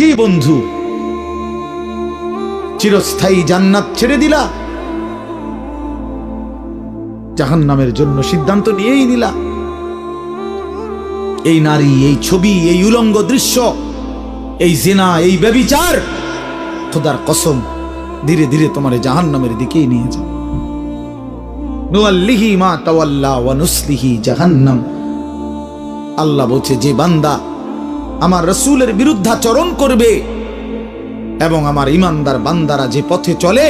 কি বন্ধু, চিরস্থায়ী জান্নাত ছেড়ে দিলা, জাহান্নামের জন্য সিদ্ধান্ত নিয়েই নিলা। এই নারী, এই ছবি, এই উলঙ্গ দৃশ্য, এই জিনা, এই ব্যভিচার, খোদার কসম ধীরে ধীরে তোমার জাহান্নামের দিকেই নিয়ে যাবে। নুআল্লিহি মা তাওয়াল্লা ওয়া নুসলিহি জাহান্নাম। আল্লাহ বলছে, যে বান্দা আমার রাসূলের বিরুদ্ধাচরণ করবে এবং আমার ঈমানদার বান্দারা যে পথে চলে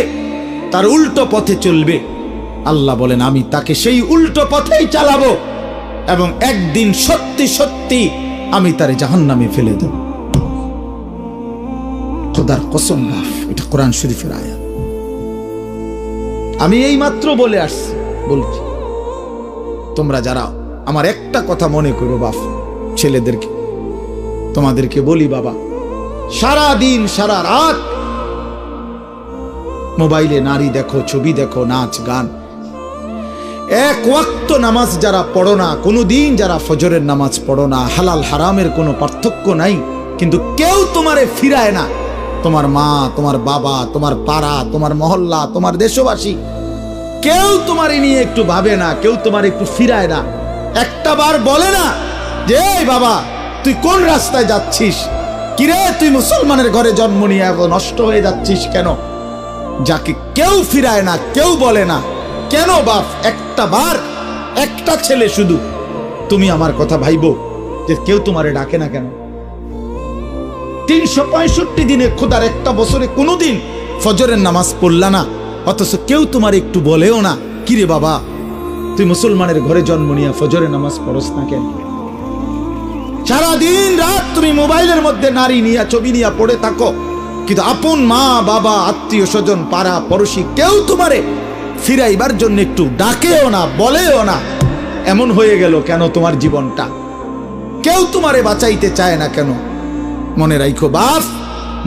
তার উল্টো পথে চলবে, আল্লাহ বলেন আমি তাকে সেই উল্টো পথেই চালাবো এবং একদিন সত্যি সত্যি আমি তার জাহান্নামে ফেলে দেব। খোদার কসম বাপ, এটা কোরআন শরীফের আয়াত। আমি এই মাত্র বলে আসছি, বলছি তোমরা যারা আমার একটা কথা মনে করো বাপ, ছেলেদেরকে তোমাদেরকে বলি বাবা, সারা দিন সারা রাত মোবাইলে নারী দেখো, ছবি দেখো, নাচ গান, এক ওয়াক্ত নামাজ যারা পড়ো না, কোনোদিন যারা ফজরের নামাজ পড়ো না, হালাল হারামের কোনো পার্থক্য নাই, কিন্তু কেউ তোমারে ফিরায় না। তোমার মা, তোমার বাবা, তোমার পাড়া, তোমার মহল্লা, তোমার দেশবাসী, কেউ তোমার নিয়ে একটু ভাবে না, কেউ তোমার একটু ফিরায় না। একটা বার বলে না যে এই বাবা তুই কোন রাস্তায় যাচ্ছিস, কিরে তুই মুসলমানের ঘরে জন্ম নিয়ে এখন নষ্ট হয়ে যাচ্ছিস কেন? যাকে কেউ ফিরায় না, কেউ বলে না, কেন বাপ? একটা বার, একটা ছেলে শুধু তুমি আমার কথা ভাইবো যে কেউ তোমারে ডাকে না কেন? 365 দিনে, খোদার একটা বছরে কোনোদিন ফজরের নামাজ পড়লা না, অথচ কেউ তোমার একটু বলেও না কিরে বাবা তুই মুসলমানের ঘরে জন্ম নিয়ে ফজরের নামাজ পড়স না কেন? সারাদিন রাত তুমি মোবাইলের মধ্যে নারী নিয়ে, ছবি নিয়ে পড়ে থাকো, কিন্তু আপন মা বাবা, আত্মীয় স্বজন, পাড়া পড়োশি কেউ তোমারে ফিরাইবার জন্য একটু ডাকেও না, বলেও না। এমন হয়ে গেল কেন তোমার জীবনটা? কেউ তোমারে বাঁচাইতে চায় না কেন? মনে রাখো বাপ,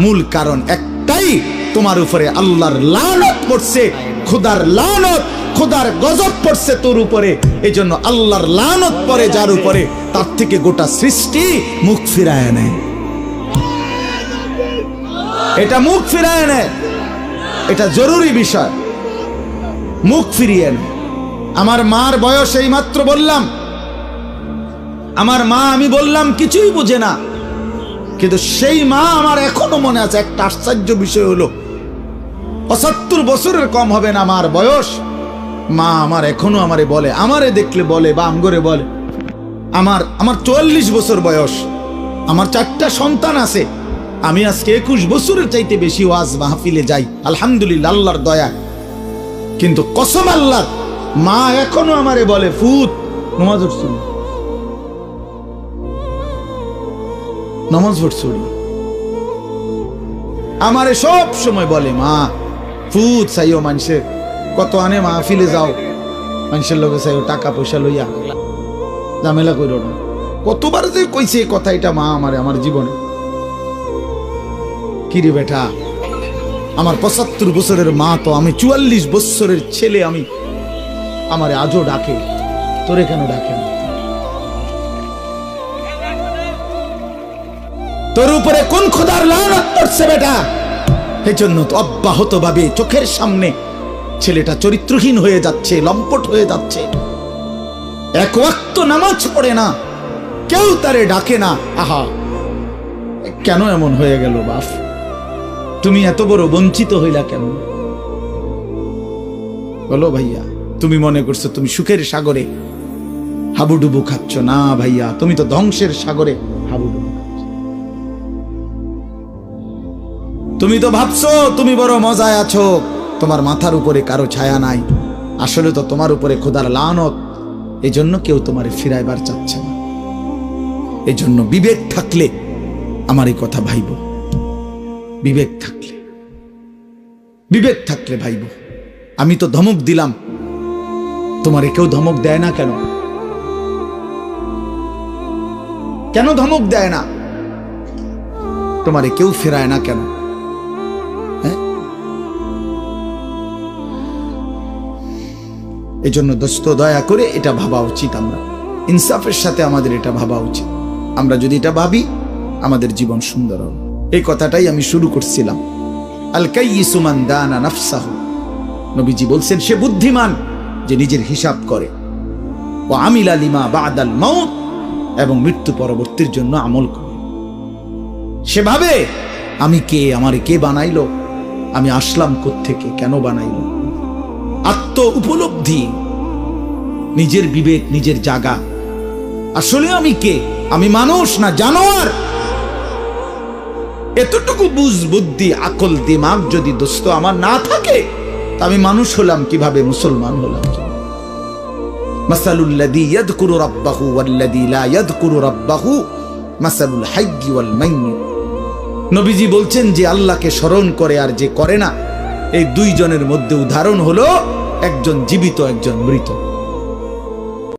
মূল কারণ একটাই, তোমার উপরে আল্লাহর লানত পড়ছে, খোদার লানত, খোদার গজব পড়ছে তোর উপরে। এই জন্য আল্লাহর লানত পড়ে যার উপরে, তার থেকে গোটা সৃষ্টি মুখ ফিরায় নেয়। এটা মুখ ফিরায় নেয়, এটা জরুরি বিষয়, মুখ ফিরিয়ে নেয়। আমার মার বয়স এই মাত্র বললাম, আমার মা, আমি বললাম কিছুই বুঝে না, কিন্তু সেই মা আমার এখনো মনে আছে। একটা আশ্চর্য বিষয় হলো 75 বছরের কম হবে না আমার বয়স। মা আমার এখনো আমারে বলে, আমারে দেখলে বলে বা আমগরে বলে, আমার 44 বছর বয়স, আমার 4টা সন্তান আছে, আমি আজকে 21 বছরের চাইতে বেশি ওয়াজ মাহফিলে যাই, আলহামদুলিল্লাহ আল্লাহর দয়া। কিন্তু কসম আল্লাহ, মা এখনো আমারে বলে, ফুত নামাজ পড়ছুন, নামাজ পড়ছুন। আমারে সব সময় বলে, মা ফুত চাইও মানুষের, কত আনে মাহফিলে যাও, মানুষের লোকে চাইও টাকা পয়সা লইয়া, ঝামেলা করো না। কতবার যে কইছে এই কথা, এটা মা আমারে আমার জীবনে। কিরে বেটা, আমার 75 বছরের মা তো, আমি 44 বছরের ছেলে, আমি আমারে আজও ডাকে, তোরে কেন ডাকে না? তোর উপরে কোন খোদার লানত পড়ছে বেটা? এই জন্য তো অব্যাহত ভাবে চোখের সামনে ছেলেটা চরিত্রহীন হয়ে যাচ্ছে, লম্পট হয়ে যাচ্ছে, এক ওয়াক্ত নামাজ পড়ে না, কেউ তারে ডাকে না। আহা, কেন এমন হয়ে গেল বাপ? তুমি এত বড় বঞ্চিত হইলা কেন বলো ভাইয়া? তুমি মনে করছো তুমি সুখের সাগরে হাবুডুবু খাচ্ছ? না ভাইয়া, তুমি তো ধ্বংসের সাগরে হাবুডুবু খাচ্ছ। তুমি তো ভাবছো তুমি বড় মজায় আছো, তোমার মাথার উপরে কারো ছায়া নাই, আসলে তো তোমার উপরে খোদার লানত। এই জন্য কেউ তোমারে ফিরাইবার চাচ্ছে না। এই জন্য বিবেক থাকলে আমার এই কথা ভাইব, বিবেক থাকলে, বিবেক থাকলে ভাইব। আমি তো ধমক দিলাম, তোমারে কেউ ধমক দেয় না কেন? কেন ধমক দেয় না? তোমারে কেউ ফেরায় না কেন? এই জন্য দোস্ত, দয়া করে এটা ভাবা উচিত, আমরা ইনসাফের সাথে আমাদের এটা ভাবা উচিত। আমরা যদি এটা ভাবি, আমাদের জীবন সুন্দর হবে। এই কথাটাই আমি শুরু করছিলাম। আল কাইয়িসু মান দানা নাফসাহু, নবীজি বলছেন সে বুদ্ধিমান যে নিজের হিসাব করে, ও আমিলা লিমা বাদাল মাউত, এবং মৃত্যু পরবর্তীর জন্য আমল করে। সেভাবে আমি কে, আমারে কে বানাইলো, আমি আসলাম কোত্থেকে, কেন বানাইলো, আত্ম উপলব্ধি, নিজের বিবেক, নিজের জাগা, আসলে আমি কে, আমি মানুষ না জানোয়ার, এতটুকু বুঝ বুদ্ধি আকল দিমাগ যদি দোস্ত আমার না থাকে, তা আমি মানুষ হলাম কিভাবে, মুসলমান হলাম কিভাবে? মাসালুল লাযী ইয়াযকুরু রাব্বাহু ওয়াল্লাযী লা ইয়াযকুরু রাব্বাহু মাসালুল হাইয়্যি ওয়াল মাইয়্যিত। নবীজি বলছেন যে আল্লাহকে স্মরণ করে আর যে করে না, এই দুইজনের মধ্যে উদাহরণ হলো একজন জীবিত, একজন মৃত।